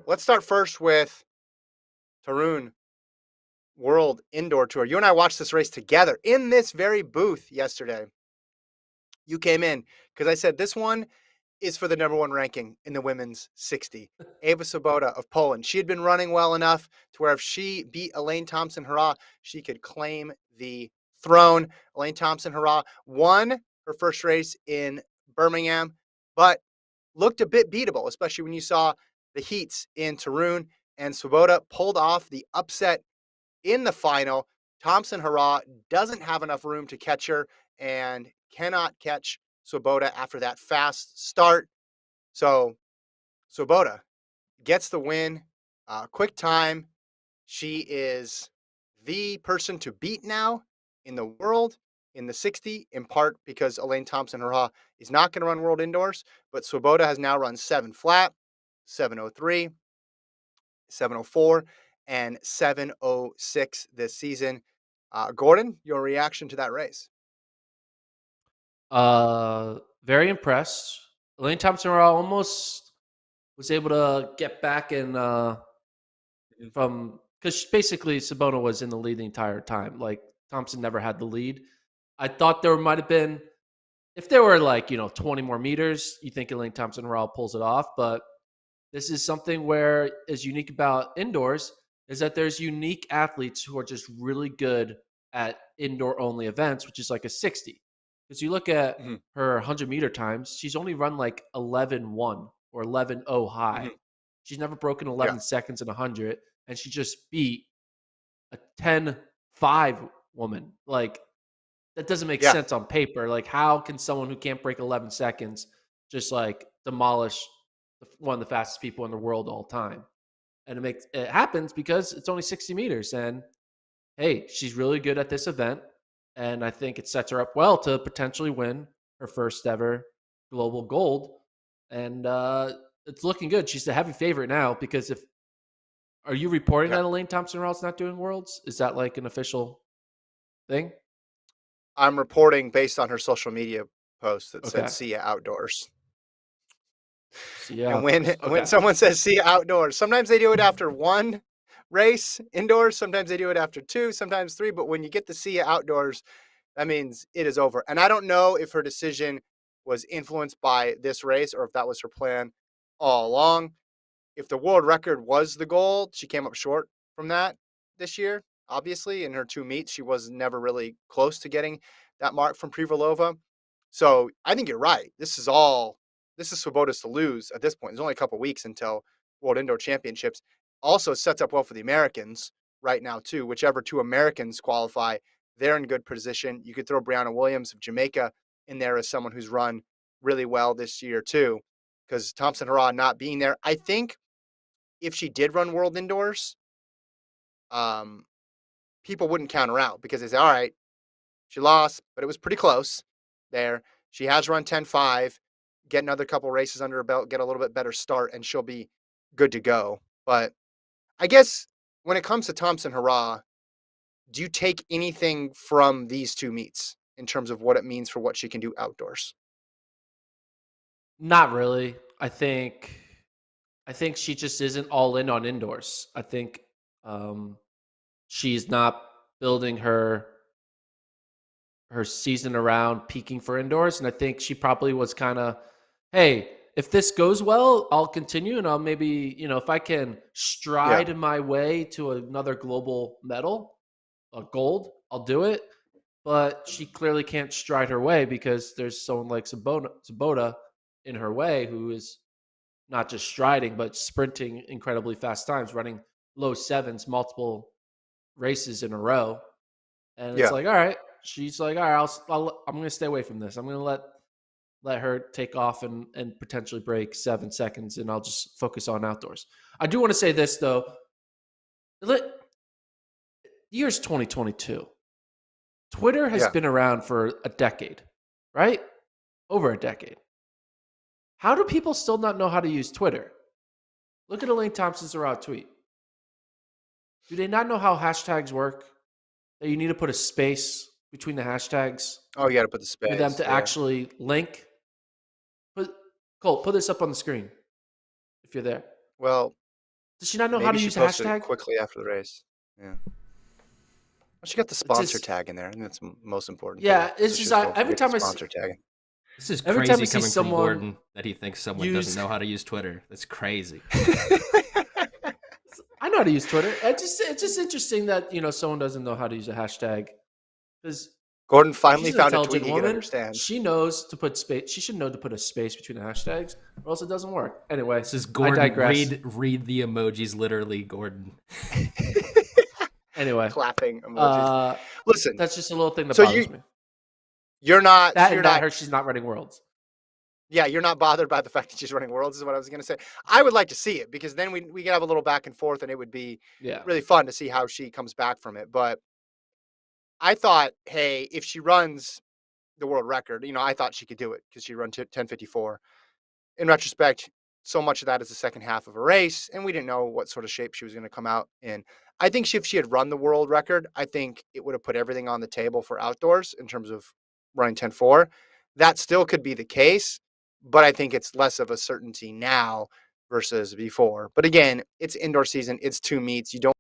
let's start first with Toruń World Indoor Tour. You and I watched this race together in this very booth yesterday. You came in because I said this one is for the number one ranking in the women's 60. Eva Swoboda of Poland. She had been running well enough to where if she beat Elaine Thompson-Herah, she could claim the throne. Elaine Thompson-Herah won her first race in Birmingham, but looked a bit beatable, especially when you saw the heats in Toruń, and Swoboda pulled off the upset in the final. Thompson-Herah doesn't have enough room to catch her and cannot catch Swoboda after that fast start. So Swoboda gets the win. Quick time. She is the person to beat now in the world in the 60, in part because Elaine Thompson-Herah is not going to run World Indoors, but Swoboda has now run 7 flat, 7:03, 7:04, and 7:06 this season. Gordon, your reaction to that race? Very impressed. Elaine Thompson-Herah almost was able to get back and Mhm. from because basically Sabona was in the lead the entire time. Like Thompson never had the lead. I thought there might have been if there were like 20 more meters, you think Elaine Thompson-Herah pulls it off, but this is something where is unique about indoors is that there's unique athletes who are just really good at indoor only events, which is like a 60. Because you look at Mhm. her 100-meter times, she's only run like 11:1 or 11:0 high. Mhm. She's never broken Yeah. 11 seconds in 100, and she just beat a 10:5 woman. Like, that doesn't make Yeah. sense on paper. Like, how can someone who can't break 11 seconds just like demolish one of the fastest people in the world all time? And it happens because it's only 60 meters. And hey, she's really good at this event, and I think it sets her up well to potentially win her first ever global gold. And it's looking good. She's the heavy favorite now because if are you reporting Yeah. that Elaine Thompson-Herah's not doing worlds? Is that like an official thing? I'm reporting based on her social media post that said Okay. "See ya outdoors." See you And when outdoors. when Okay. someone says "See ya outdoors," sometimes they do it after one race indoors, sometimes they do it after two, sometimes three. But when you get to "See ya outdoors," that means it is over. And I don't know if her decision was influenced by this race or if that was her plan all along. If the world record was the goal, she came up short from that this year. Obviously, in her two meets, she was never really close to getting that mark from Privalova. So I think you're right. This is Swoboda's to lose at this point. There's only a couple weeks until World Indoor Championships. Also sets up well for the Americans right now too. Whichever two Americans qualify, they're in good position. You could throw Brianna Williams of Jamaica in there as someone who's run really well this year too, because Thompson-Herah not being there. I think if she did run World Indoors, um, people wouldn't count her out because they say, all right, she lost, but it was pretty close there. She has run 10-5, get another couple races under her belt, get a little bit better start, and she'll be good to go. But I guess when it comes to Thompson-Herah, do you take anything from these two meets in terms of what it means for what she can do outdoors? Not really. I think she just isn't all in on indoors. I think um, she's not building her season around peaking for indoors. And I think she probably was kind of, hey, if this goes well, I'll continue and I'll maybe, if I can Yeah. stride my way to another global medal, a gold, I'll do it. But she clearly can't stride her way because there's someone like Sabota in her way who is not just striding, but sprinting incredibly fast times, running low sevens, multiple races in a row. And it's Yeah. like, all right. She's like, all right, I'm going to stay away from this. I'm going to let her take off and potentially break 7 seconds, and I'll just focus on outdoors. I do want to say this though. The year's 2022. Twitter has Yeah. been around for a decade, right? Over a decade. How do people still not know how to use Twitter? Look at Elaine Thompson-Herah tweet. Do they not know how hashtags work? That you need to put a space between the hashtags Oh, you got to put the for them space. to Yeah. actually link. Put Cole, put this up on the screen if you're there. Well, Does she not know how Maybe to she use a posted it hashtag? quickly after the race. Yeah. Well, she got the It's sponsor just tag in there, and that's the most important thing. yeah. So It's just just don't every forget the time sponsor tag. This is every time I crazy see coming from someone Gordon that he thinks someone doesn't use know how to use Twitter. That's crazy. I know how to use Twitter. It's just interesting that someone doesn't know how to use a hashtag because Gordon she's finally an found a tweet intelligent he could woman. understand. She knows to put space. She should know to put a space between the hashtags, or else it doesn't work. Anyway, This is I Gordon. digress. Read the emojis literally, Gordon. Anyway, Clapping emojis. Listen, that's just a little thing that so bothers me. you're not, so That you're and that not, her she's not running Worlds. yeah, you're not bothered by the fact that she's running Worlds, is what I was going to say. I would like to see it because then we could have a little back and forth, and it would be Yeah, really fun to see how she comes back from it. But I thought, hey, if she runs the world record, I thought she could do it because she run 10:54. In retrospect, so much of that is the second half of a race, and we didn't know what sort of shape she was going to come out in. I think if she had run the world record, I think it would have put everything on the table for outdoors in terms of running 10:4. That still could be the case, but I think it's less of a certainty now versus before. But again, it's indoor season, it's two meets. You don't